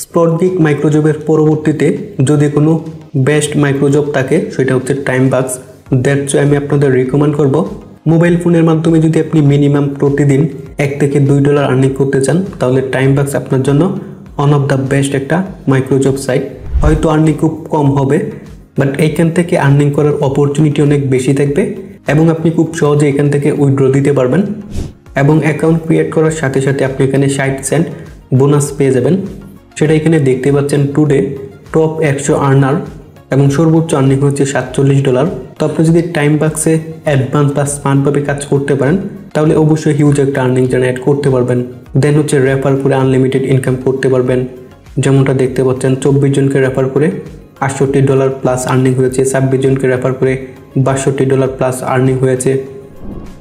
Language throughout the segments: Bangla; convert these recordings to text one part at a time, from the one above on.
স্পট গিগ মাইক্রোজবের পরবর্তীতে যদি কোনো বেস্ট মাইক্রোজব থাকে সেটা হচ্ছে টাইমবাক্স। দ্যাটস আমি আপনাদের রিকমেন্ড করব। মোবাইল ফোনের মাধ্যমে যদি আপনি মিনিমাম প্রতিদিন $1 থেকে $2 আর্নিং করতে চান তাহলে টাইমবাক্স আপনার জন্য ওয়ান অফ দ্য বেস্ট একটা মাইক্রোজব সাইট। হয়তো আর্নিং খুব কম হবে, বাট এইখান থেকে আর্নিং করার অপরচুনিটি অনেক বেশি থাকবে এবং আপনি খুব সহজে এখান থেকে উইথড্র দিতে পারবেন। এবং অ্যাকাউন্ট ক্রিয়েট করার সাথে সাথে আপনি এখানে 60 সেন্ট বোনাস পেয়ে যাবেন। সেটা এখানে দেখতে পাচ্ছেন টুডে টপ 100 আর্নার এবং সর্বোচ্চ আর্নিং হচ্ছে $47। তো আপনি যদি টাইমবাক্সে অ্যাডভান্স বা স্মার্টভাবে কাজ করতে পারেন তাহলে অবশ্যই হিউজ একটা আর্নিং জেনারেট করতে পারবেন। দেন হচ্ছে রেফার করে আনলিমিটেড ইনকাম করতে পারবেন। যেমনটা দেখতে পাচ্ছেন 24 জনকে রেফার করে $68 প্লাস আর্নিং হয়েছে, 26 জনকে রেফার করে $62 প্লাস আর্নিং হয়েছে।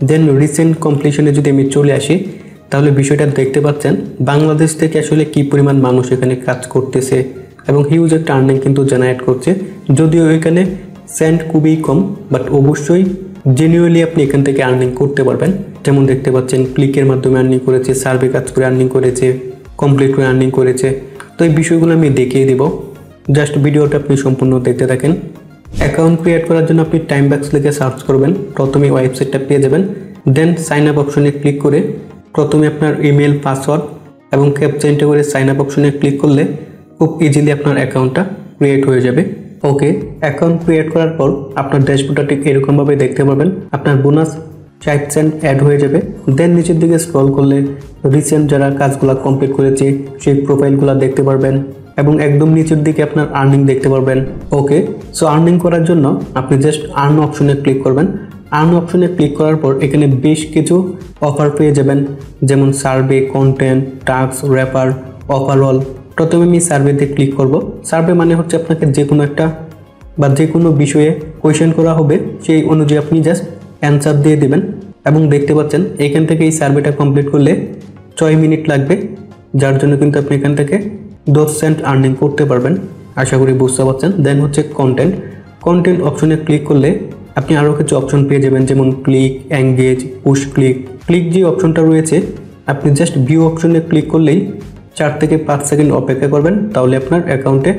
দেন রিসেন্ট কমপ্লিশনে যদি আমি চলে আসি তাহলে বিষয়টা দেখতে পাচ্ছেন বাংলাদেশ থেকে আসলে কি পরিমাণ মানুষ এখানে কাজ করতেছে এবং হিউজ একটা আর্নিং কিন্তু জেনারেট করছে। যদিও এখানে সেন্ট খুবই কম, বাট অবশ্যই জেনুইনলি আপনি এখান থেকে আর্নিং করতে পারবেন। যেমন দেখতে পাচ্ছেন ক্লিকের মাধ্যমে আর্নিং করেছে, সার্ভে কাজ করে আর্নিং করেছে, কমপ্লিট করে আর্নিং করেছে। তো এই বিষয়গুলো আমি দেখিয়ে দেব, জাস্ট ভিডিওটা আপনি সম্পূর্ণ দেখতে থাকেন। অ্যাকাউন্ট ক্রিয়েট করার জন্য আপনি টাইমবাক্স লিখে সার্চ করবেন, প্রথমে ওয়েবসাইটটা পেয়ে যাবেন। দেন সাইন আপ অপশনে ক্লিক করে প্রথমে আপনার ইমেল, পাসওয়ার্ড এবং ক্যাপচা এন্টার করে সাইন আপ অপশনে ক্লিক করলে খুব ইজিলি আপনার অ্যাকাউন্টটা ক্রিয়েট হয়ে যাবে। ওকে, অ্যাকাউন্ট ক্রিয়েট করার পর আপনার ড্যাশবোর্ডটা ঠিক এরকমভাবে দেখতে পাবেন। আপনার বোনাস 60 সেন্ট অ্যাড হয়ে যাবে। দেন নিচের দিকে স্ক্রল করলে রিসেন্ট যারা কাজগুলো কমপ্লিট করেছে সেই প্রোফাইলগুলো দেখতে পারবেন এবং একদম নিচের দিকে আপনার আর্নিং দেখতে পারবেন। ওকে, সো আর্নিং করার জন্য আপনি জাস্ট আর্ন অপশনে ক্লিক করবেন। আর্ন অপশনে ক্লিক করার পর এখানে বেশ কিছু অফার পেয়ে যাবেন, যেমন survey, content, task, refer, overall. প্রথমে আমি সার্ভেতে ক্লিক করব। সার্ভে মানে হচ্ছে আপনাকে যে কোনো একটা বা যে কোনো বিষয়ে কোয়েশ্চেন করা হবে, সেই অনুযায়ী আপনি জাস্ট অ্যান্সার দিয়ে দেবেন এবং দেখতে পাচ্ছেন এখান থেকে এই সার্ভেটা কমপ্লিট করলে 6 মিনিট লাগবে, যার জন্য কিন্তু আপনি এখান থেকে 10 সেন্ট আর্নিং করতে পারবেন। আশা করি বুঝতে পারছেন। দেন হচ্ছে কন্টেন্ট। কন্টেন্ট অপশনে ক্লিক করলে আপনি আরও কিছু অপশন পেয়ে যাবেন, যেমন click, engage, push click. Click যে অপশনটা রয়েছে আপনি জাস্ট ভিউ অপশনে ক্লিক করলেই 4 থেকে 5 সেকেন্ড অপেক্ষা করবেন, তাহলে আপনার অ্যাকাউন্টে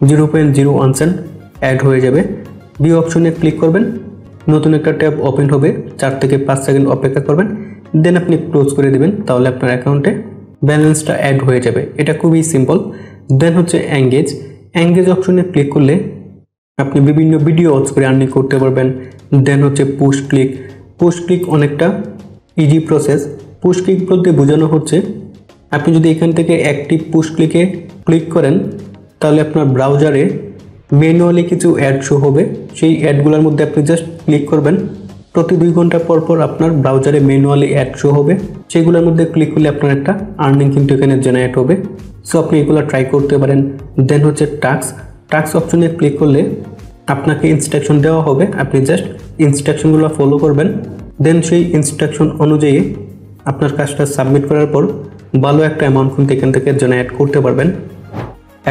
0.01 সেন্ট অ্যাড হয়ে যাবে। ভিউ অপশনে ক্লিক করবেন, নতুন একটা ট্যাব ওপেন হবে, 4 থেকে 5 সেকেন্ড অপেক্ষা করবেন, দেন আপনি ক্লোজ করে দেবেন, তাহলে আপনার অ্যাকাউন্টে ব্যালেন্সটা অ্যাড হয়ে যাবে। এটা খুবই সিম্পল। দেন হচ্ছে এঙ্গেজ। এঙ্গেজ অপশনে ক্লিক করলে আপনি বিভিন্ন ভিডিও ওয়াচ করে আর্নিং করতে পারবেন। দেন হচ্ছে পুশ ক্লিক। পুশ ক্লিক অনেকটা ইজি প্রসেস। পুশ ক্লিক বলতে বোঝানো হচ্ছে আপনি যদি এখান থেকে অ্যাক্টিভ পুশ ক্লিকে ক্লিক করেন তাহলে আপনার ব্রাউজারে ম্যানুয়ালি কিছু অ্যাড শো হবে। সেই অ্যাডগুলোর মধ্যে আপনি জাস্ট ক্লিক করবেন, প্রতি 2 ঘন্টা পর পর আপনার ব্রাউজারে ম্যানুয়ালি অ্যাড শো হবে। সেগুলোর মধ্যে ক্লিক করলে আপনার একটা আর্নিং কিন্তু এখানে জেনারেট হবে। সো আপনি এগুলো ট্রাই করতে পারেন। দেন হচ্ছে টাস্ক। টাস্ক অপশনে ক্লিক করলে আপনাকে ইনস্ট্রাকশন দেওয়া হবে, আপনি জাস্ট ইনস্ট্রাকশনগুলো ফলো করবেন। দেন সেই ইনস্ট্রাকশন অনুযায়ী আপনার কাজটা সাবমিট করার পর ভালো একটা অ্যামাউন্ট কিন্তু এখান থেকে জেনারেট করতে পারবেন।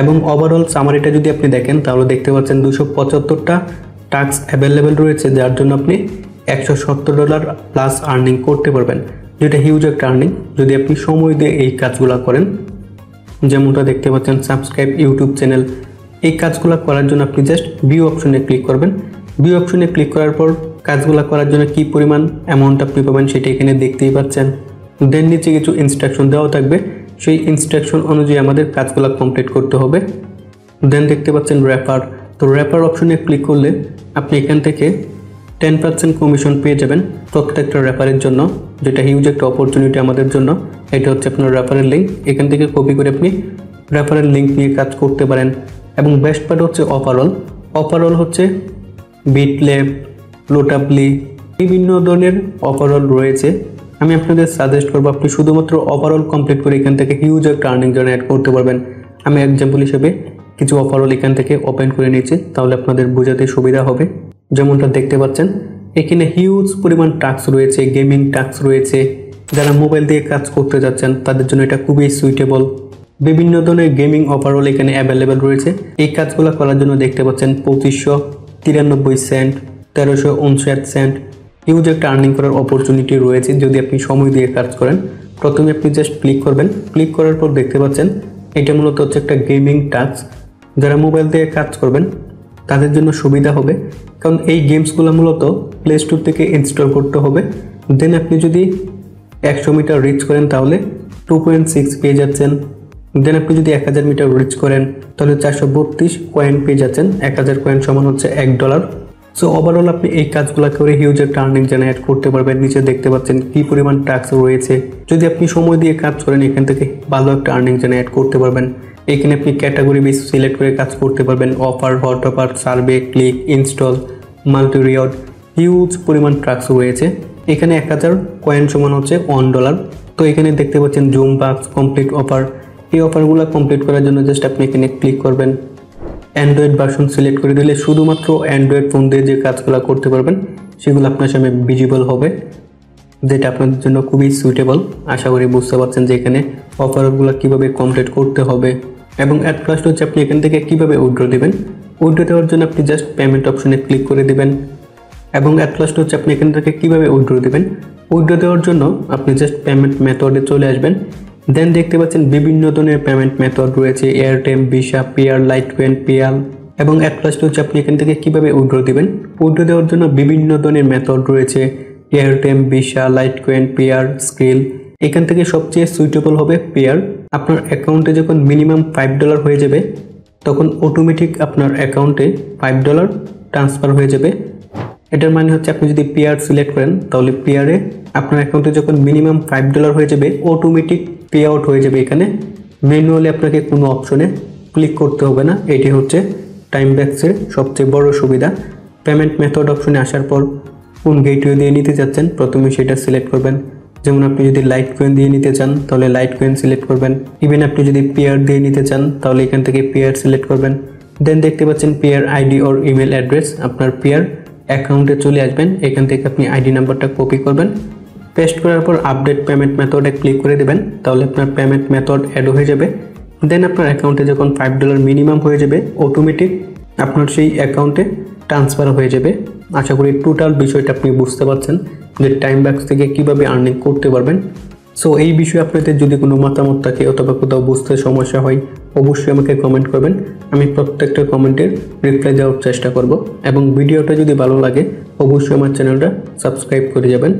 এবং ওভারঅল সামারিটা যদি আপনি দেখেন তাহলে দেখতে পাচ্ছেন 275টা টাস্ক অ্যাভেলেবেল রয়েছে, যার জন্য আপনি $170 প্লাস আর্নিং করতে পারবেন, যেটা হিউজ একটা আর্নিং যদি আপনি সময় দিয়ে এই কাজগুলো করেন। যেমনটা দেখতে পাচ্ছেন সাবস্ক্রাইব ইউটিউব চ্যানেল। এই কাজগুলো করার জন্য আপনি জাস্ট ভিউ অপশনে ক্লিক করবেন। ভিউ অপশনে ক্লিক করার পর কাজগুলো করার জন্য কি পরিমাণ অ্যামাউন্ট আপনি পাবেন সেটা এখানে দেখতেই পাচ্ছেন। দেন নিচে কিছু ইনস্ট্রাকশন দেওয়া থাকবে, সেই ইনস্ট্রাকশন অনুযায়ী আমাদের কাজগুলো কমপ্লিট করতে হবে। দেন দেখতে পাচ্ছেন রেফার। তো রেফার অপশনে ক্লিক করলে আপনি এখান থেকে 10% কমিশন পেয়ে যাবেন প্রত্যেকটা রেফারের জন্য, যেটা হিউজ একটা অপরচুনিটি আমাদের জন্য। এটা হচ্ছে আপনার রেফারের লিঙ্ক, এখান থেকে কপি করে আপনি রেফারের লিঙ্ক নিয়ে কাজ করতে পারেন। এবং বেস্ট পার্ট হচ্ছে ওভারঅল। ওভারঅল হচ্ছে বিটল্যাব, লোটাপলি, বিভিন্ন ধরনের ওভারঅল রয়েছে। আমি আপনাদের সাজেস্ট করবো আপনি শুধুমাত্র ওভারঅল কমপ্লিট করে এখান থেকে হিউজ একটা আর্নিং জেনারেট করতে পারবেন। আমি এক্সাম্পল হিসেবে কিছু ওভারঅল এখান থেকে ওপেন করে নিয়েছি, তাহলে আপনাদের বোঝাতে সুবিধা হবে। যেমনটা দেখতে পাচ্ছেন এখানে হিউজ পরিমাণ টাস্ক রয়েছে, গেমিং টাস্ক রয়েছে। যারা মোবাইল দিয়ে কাজ করতে যাচ্ছেন তাদের জন্য এটা খুবই সুইটেবল। বিভিন্ন ধরনের গেমিং ওভারঅল এখানে অ্যাভেলেবেল রয়েছে। এই কাজগুলো করার জন্য দেখতে পাচ্ছেন 2593 সেন্ট, 1359 সেন্ট। হিউজ একটা আর্নিং করার অপরচুনিটি রয়েছে যদি আপনি সময় দিয়ে কাজ করেন। প্রথমে আপনি জাস্ট ক্লিক করবেন, ক্লিক করার পর দেখতে পাচ্ছেন এটা মূলত হচ্ছে একটা গেমিং টাস্ক। যারা মোবাইল দিয়ে কাজ করবেন তাদের জন্য সুবিধা হবে, কারণ এই গেমসগুলো মূলত প্লে স্টোর থেকে ইনস্টল করতে হবে। দেন আপনি যদি 100 মিটার রিচ করেন তাহলে 2.6 পেয়ে যাচ্ছেন। দেন আপনি যদি 1000 মিটার রিচ করেন তাহলে 432 কয়েন পেয়ে যাচ্ছেন। 1000 কয়েন সমান হচ্ছে $1। সো ওভারঅল আপনি এই কাজগুলো করে হিউজ একটা আর্নিং জেনারেট করতে পারবেন। নিচে দেখতে পাচ্ছেন কি পরিমাণ টাস্ক রয়েছে। যদি আপনি সময় দিয়ে কাজ করেন এখান থেকে ভালো একটা আর্নিং জেনারেট করতে পারবেন। এখানে আপনি ক্যাটাগরি বেস সিলেক্ট করে কাজ করতে পারবেন। Offer, hot offer, survey, click, install, multi reward, huge পরিমাণ টাস্ক রয়েছে। এখানে 1000 কয়েন সমান হচ্ছে $1। তো এখানে দেখতে পাচ্ছেন জুম বাক্স, কমপ্লিট অফার। এই অফারগুলো কমপ্লিট করার জন্য জাস্ট আপনি এখানে ক্লিক করবেন। অ্যান্ড্রয়েড ভার্সন সিলেক্ট করে দিলে শুধুমাত্র অ্যান্ড্রয়েড ফোন দিয়ে যে কাজগুলো করতে পারবেন সেগুলো আপনার সামনে ভিজিবল হবে, যেটা আপনাদের জন্য খুবই সুইটেবল। আশা করি বুঝতে পারছেন যে এখানে অফারগুলো কীভাবে কমপ্লিট করতে হবে। এবং অ্যাট লাস্ট হচ্ছে আপনি এখান থেকে কীভাবে উইথড্র দেবেন। উইথড্র দেওয়ার জন্য আপনি জাস্ট পেমেন্ট অপশনে ক্লিক করে দেবেন। এবং অ্যাট লাস্ট হচ্ছে আপনি এখান থেকে কীভাবে উইথড্র দেবেন। উইথড্র দেওয়ার জন্য আপনি জাস্ট পেমেন্ট মেথডে চলে আসবেন। দেন দেখতে পাচ্ছেন বিভিন্ন ধরনের পেমেন্ট মেথড রয়েছে, এয়ারটেল, ভিসা, পেয়ার, লাইটকয়েন, পেয়াল। এবং অ্যাট লাস্ট হচ্ছে আপনি এখান থেকে কীভাবে উইথড্র দেবেন। উইথড্র দেওয়ার জন্য বিভিন্ন ধরনের মেথড রয়েছে, Airtel, visa, Litecoin, pair, krill. এখান থেকে সবচেয়ে সুইটেবল হবে পেয়ার। আপনার অ্যাকাউন্টে যখন মিনিমাম $5 হয়ে যাবে তখন অটোমেটিক আপনার অ্যাকাউন্টে $5 ট্রান্সফার হয়ে যাবে। এটার মানে হচ্ছে আপনি যদি পেয়ার সিলেক্ট করেন তাহলে পেয়ারে আপনার অ্যাকাউন্টে যখন মিনিমাম $5 হয়ে যাবে অটোমেটিক পে আউট হয়ে যাবে। এখানে ম্যানুয়ালি আপনাকে কোনো অপশনে ক্লিক করতে হবে না। এটি হচ্ছে টাইমব্যাক্সের সবচেয়ে বড় সুবিধা। পেমেন্ট মেথড অপশনে আসার পর কোন গেটওয়ে দিয়ে নিতে চাচ্ছেন প্রথমে সেটা সিলেক্ট করবেন। যেমন আপনি যদি লাইটকয়েন দিয়ে নিতে চান তাহলে লাইটকয়েন সিলেক্ট করবেন। ইভেন আপনি যদি পেয়ার দিয়ে নিতে চান তাহলে এখান থেকে পেয়ার সিলেক্ট করবেন। দেন দেখতে পাচ্ছেন পেয়ার আইডি ওর ইমেল অ্যাড্রেস। আপনার পেয়ার অ্যাকাউন্টে চলে আসবেন। এখান থেকে আপনি আইডি নাম্বারটা কপি করবেন। পেস্ট করার পর আপডেট পেমেন্ট মেথডে ক্লিক করে দেবেন, তাহলে আপনার পেমেন্ট মেথড অ্যাড হয়ে যাবে। দেন আপনার অ্যাকাউন্টে যখন $5 মিনিমাম হয়ে যাবে অটোমেটিক আপনার সেই অ্যাকাউন্টে ট্রান্সফার হয়ে যাবে। আশা করি টোটাল বিষয়টা আপনি বুঝতে পারছেন যে টাইমব্যাক্স থেকে কীভাবে আর্নিং করতে পারবেন। সো এই বিষয়ে আপনাদের যদি কোনো মতামত থাকে অথবা কোথাও বুঝতে সমস্যা হয় অবশ্যই আমাকে কমেন্ট করবেন। আমি প্রত্যেকটা কমেন্টের রিপ্লাই দেওয়ার চেষ্টা করব। এবং ভিডিওটা যদি ভালো লাগে অবশ্যই আমার চ্যানেলটা সাবস্ক্রাইব করে যাবেন।